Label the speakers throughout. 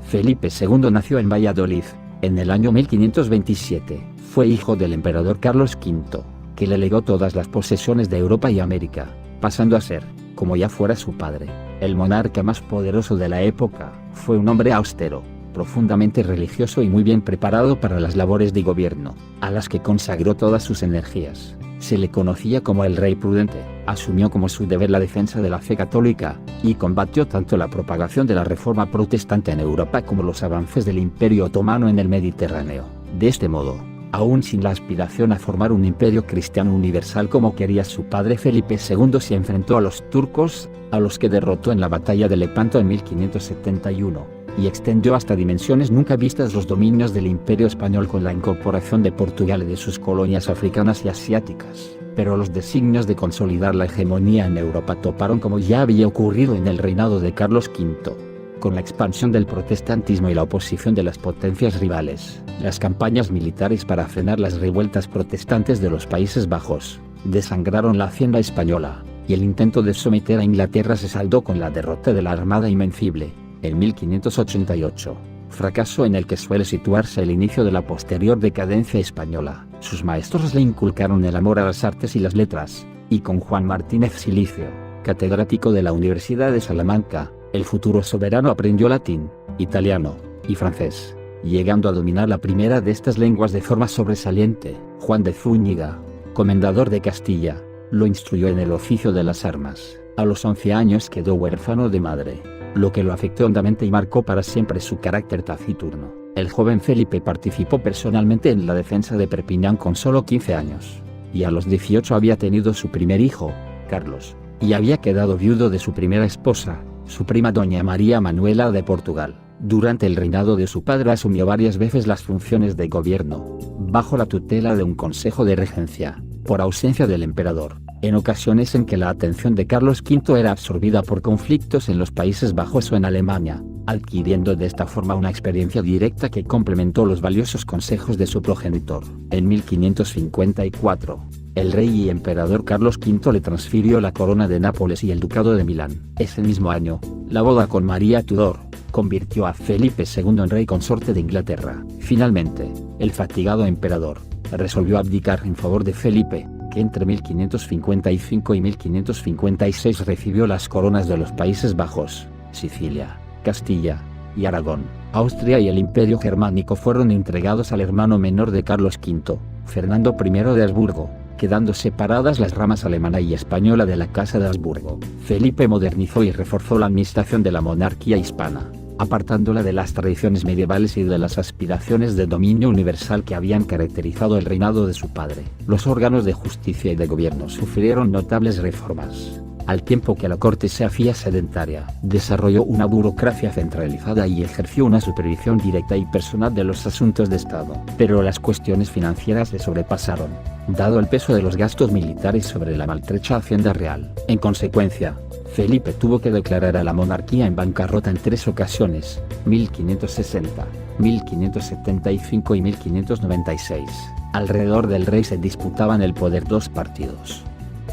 Speaker 1: Felipe II nació en Valladolid, en el año 1527. Fue hijo del emperador Carlos V, que le legó todas las posesiones de Europa y América, pasando a ser, como ya fuera su padre, el monarca más poderoso de la época. Fue un hombre austero, profundamente religioso y muy bien preparado para las labores de gobierno, a las que consagró todas sus energías. Se le conocía como el rey prudente, asumió como su deber la defensa de la fe católica, y combatió tanto la propagación de la reforma protestante en Europa como los avances del Imperio Otomano en el Mediterráneo. De este modo, aún sin la aspiración a formar un imperio cristiano universal como quería su padre, Felipe II se enfrentó a los turcos, a los que derrotó en la batalla de Lepanto en 1571. Y extendió hasta dimensiones nunca vistas los dominios del Imperio Español con la incorporación de Portugal y de sus colonias africanas y asiáticas. Pero los designios de consolidar la hegemonía en Europa toparon, como ya había ocurrido en el reinado de Carlos V, con la expansión del protestantismo y la oposición de las potencias rivales. Las campañas militares para frenar las revueltas protestantes de los Países Bajos desangraron la hacienda española, y el intento de someter a Inglaterra se saldó con la derrota de la Armada Invencible en 1588, fracaso en el que suele situarse el inicio de la posterior decadencia española. Sus maestros le inculcaron el amor a las artes y las letras, y con Juan Martínez Silicio, catedrático de la Universidad de Salamanca, el futuro soberano aprendió latín, italiano y francés, llegando a dominar la primera de estas lenguas de forma sobresaliente. Juan de Zúñiga, comendador de Castilla, lo instruyó en el oficio de las armas. A los 11 años quedó huérfano de madre, lo que lo afectó hondamente y marcó para siempre su carácter taciturno. El joven Felipe participó personalmente en la defensa de Perpiñán con solo 15 años, y a los 18 había tenido su primer hijo, Carlos, y había quedado viudo de su primera esposa, su prima doña María Manuela de Portugal. Durante el reinado de su padre asumió varias veces las funciones de gobierno, bajo la tutela de un consejo de regencia, por ausencia del emperador, en ocasiones en que la atención de Carlos V era absorbida por conflictos en los Países Bajos o en Alemania, adquiriendo de esta forma una experiencia directa que complementó los valiosos consejos de su progenitor. En 1554, el rey y emperador Carlos V le transfirió la corona de Nápoles y el ducado de Milán. Ese mismo año, la boda con María Tudor convirtió a Felipe II en rey consorte de Inglaterra. Finalmente, el fatigado emperador resolvió abdicar en favor de Felipe, que entre 1555 y 1556 recibió las coronas de los Países Bajos, Sicilia, Castilla y Aragón. Austria y el Imperio Germánico fueron entregados al hermano menor de Carlos V, Fernando I de Habsburgo, quedando separadas las ramas alemana y española de la Casa de Habsburgo. Felipe modernizó y reforzó la administración de la monarquía hispana, apartándola de las tradiciones medievales y de las aspiraciones de dominio universal que habían caracterizado el reinado de su padre. Los órganos de justicia y de gobierno sufrieron notables reformas. Al tiempo que la corte se hacía sedentaria, desarrolló una burocracia centralizada y ejerció una supervisión directa y personal de los asuntos de Estado. Pero las cuestiones financieras le sobrepasaron, dado el peso de los gastos militares sobre la maltrecha hacienda real. En consecuencia, Felipe tuvo que declarar a la monarquía en bancarrota en 3 ocasiones, 1560, 1575 y 1596. Alrededor del rey se disputaban el poder 2 partidos: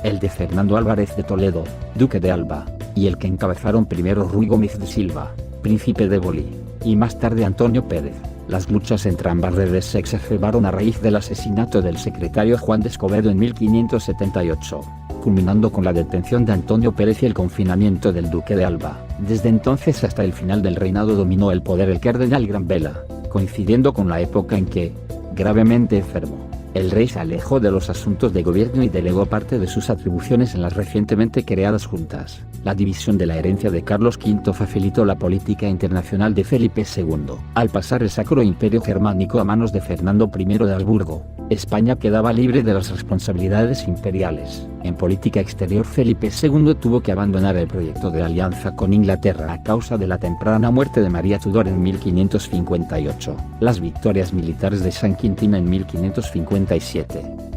Speaker 1: el de Fernando Álvarez de Toledo, duque de Alba, y el que encabezaron primero Ruy Gómez de Silva, príncipe de Bolí, y más tarde Antonio Pérez. Las luchas entre ambas redes se exacerbaron a raíz del asesinato del secretario Juan de Escobedo en 1578, culminando con la detención de Antonio Pérez y el confinamiento del duque de Alba. Desde entonces hasta el final del reinado dominó el poder el cardenal Granvela, coincidiendo con la época en que, gravemente enfermo, el rey se alejó de los asuntos de gobierno y delegó parte de sus atribuciones en las recientemente creadas juntas. La división de la herencia de Carlos V facilitó la política internacional de Felipe II. Al pasar el Sacro Imperio Germánico a manos de Fernando I de Habsburgo, España quedaba libre de las responsabilidades imperiales. En política exterior, Felipe II tuvo que abandonar el proyecto de alianza con Inglaterra a causa de la temprana muerte de María Tudor en 1558. Las victorias militares de San Quintín en 1557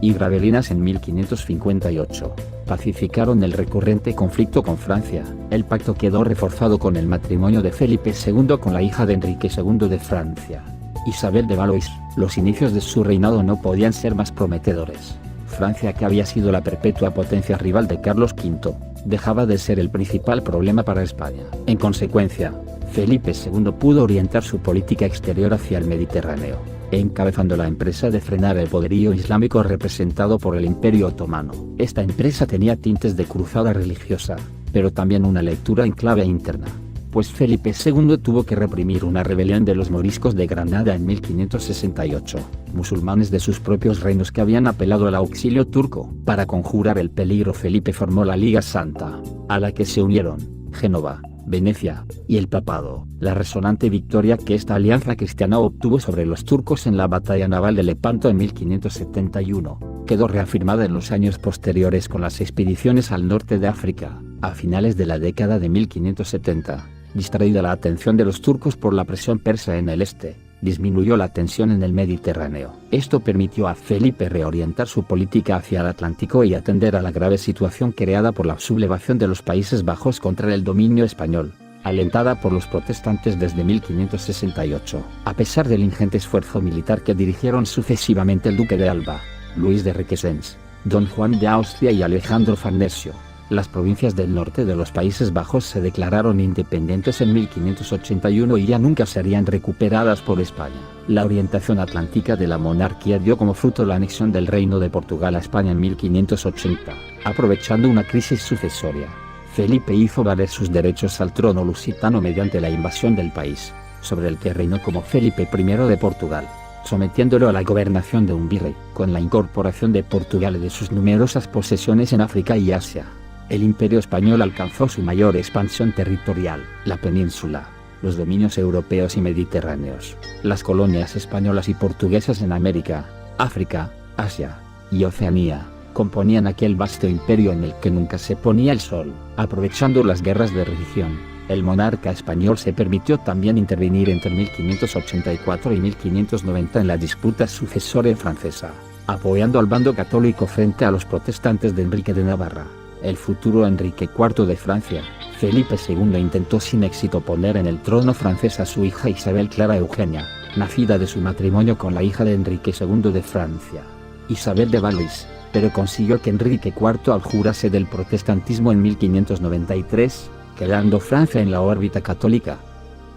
Speaker 1: y Gravelinas en 1558 pacificaron el recurrente conflicto con Francia. El pacto quedó reforzado con el matrimonio de Felipe II con la hija de Enrique II de Francia, Isabel de Valois. Los inicios de su reinado no podían ser más prometedores. Francia, que había sido la perpetua potencia rival de Carlos V, dejaba de ser el principal problema para España. En consecuencia, Felipe II pudo orientar su política exterior hacia el Mediterráneo, encabezando la empresa de frenar el poderío islámico representado por el Imperio Otomano. Esta empresa tenía tintes de cruzada religiosa, pero también una lectura en clave interna, pues Felipe II tuvo que reprimir una rebelión de los moriscos de Granada en 1568, musulmanes de sus propios reinos que habían apelado al auxilio turco. Para conjurar el peligro, Felipe formó la Liga Santa, a la que se unieron Génova, Venecia y el Papado. La resonante victoria que esta alianza cristiana obtuvo sobre los turcos en la batalla naval de Lepanto en 1571, quedó reafirmada en los años posteriores con las expediciones al norte de África, a finales de la década de 1570. Distraída la atención de los turcos por la presión persa en el este, disminuyó la tensión en el Mediterráneo. Esto permitió a Felipe reorientar su política hacia el Atlántico y atender a la grave situación creada por la sublevación de los Países Bajos contra el dominio español, alentada por los protestantes desde 1568. A pesar del ingente esfuerzo militar que dirigieron sucesivamente el duque de Alba, Luis de Requesens, don Juan de Austria y Alejandro Farnesio, las provincias del norte de los Países Bajos se declararon independientes en 1581 y ya nunca serían recuperadas por España. La orientación atlántica de la monarquía dio como fruto la anexión del Reino de Portugal a España en 1580. Aprovechando una crisis sucesoria, Felipe hizo valer sus derechos al trono lusitano mediante la invasión del país, sobre el que reinó como Felipe I de Portugal, sometiéndolo a la gobernación de un virrey. Con la incorporación de Portugal y de sus numerosas posesiones en África y Asia, el Imperio español alcanzó su mayor expansión territorial, la península, los dominios europeos y mediterráneos, las colonias españolas y portuguesas en América, África, Asia y Oceanía, componían aquel vasto imperio en el que nunca se ponía el sol. Aprovechando las guerras de religión, el monarca español se permitió también intervenir entre 1584 y 1590 en la disputa sucesoria francesa, apoyando al bando católico frente a los protestantes de Enrique de Navarra. El futuro Enrique IV de Francia, Felipe II intentó sin éxito poner en el trono francés a su hija Isabel Clara Eugenia, nacida de su matrimonio con la hija de Enrique II de Francia, Isabel de Valois, pero consiguió que Enrique IV abjurase del protestantismo en 1593, quedando Francia en la órbita católica.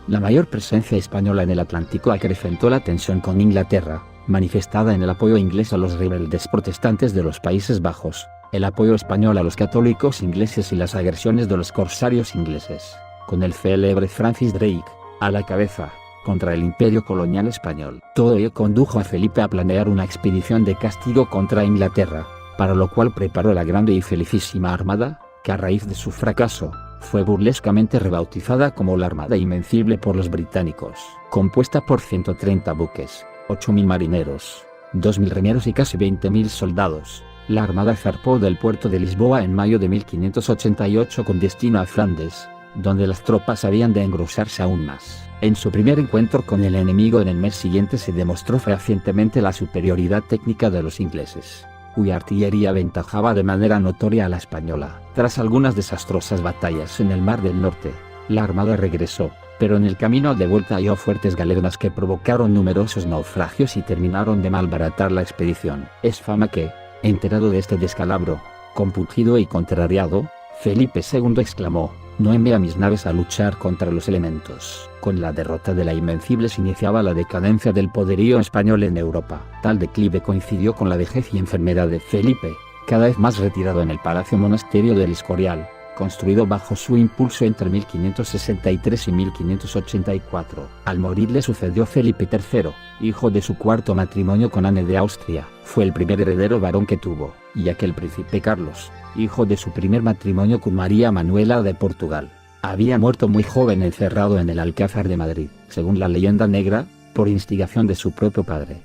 Speaker 1: La mayor presencia española en el Atlántico acrecentó la tensión con Inglaterra, manifestada en el apoyo inglés a los rebeldes protestantes de los Países Bajos, el apoyo español a los católicos ingleses y las agresiones de los corsarios ingleses, con el célebre Francis Drake a la cabeza, contra el imperio colonial español. Todo ello condujo a Felipe a planear una expedición de castigo contra Inglaterra, para lo cual preparó la grande y felicísima Armada, que a raíz de su fracaso, fue burlescamente rebautizada como la Armada Invencible por los británicos. Compuesta por 130 buques, 8.000 marineros, 2.000 remeros y casi 20.000 soldados, la Armada zarpó del puerto de Lisboa en mayo de 1588 con destino a Flandes, donde las tropas habían de engrosarse aún más. En su primer encuentro con el enemigo en el mes siguiente se demostró fehacientemente la superioridad técnica de los ingleses, cuya artillería aventajaba de manera notoria a la española. Tras algunas desastrosas batallas en el Mar del Norte, la Armada regresó, pero en el camino de vuelta halló fuertes galeonas que provocaron numerosos naufragios y terminaron de malbaratar la expedición. Es fama que, enterado de este descalabro, compungido y contrariado, Felipe II exclamó: «No envíe a mis naves a luchar contra los elementos». Con la derrota de la Invencible se iniciaba la decadencia del poderío español en Europa. Tal declive coincidió con la vejez y enfermedad de Felipe, cada vez más retirado en el Palacio Monasterio del Escorial, construido bajo su impulso entre 1563 y 1584. Al morir le sucedió Felipe III, hijo de su cuarto matrimonio con Anne de Austria. Fue el primer heredero varón que tuvo, ya que el príncipe Carlos, hijo de su primer matrimonio con María Manuela de Portugal, había muerto muy joven encerrado en el Alcázar de Madrid, según la leyenda negra, por instigación de su propio padre.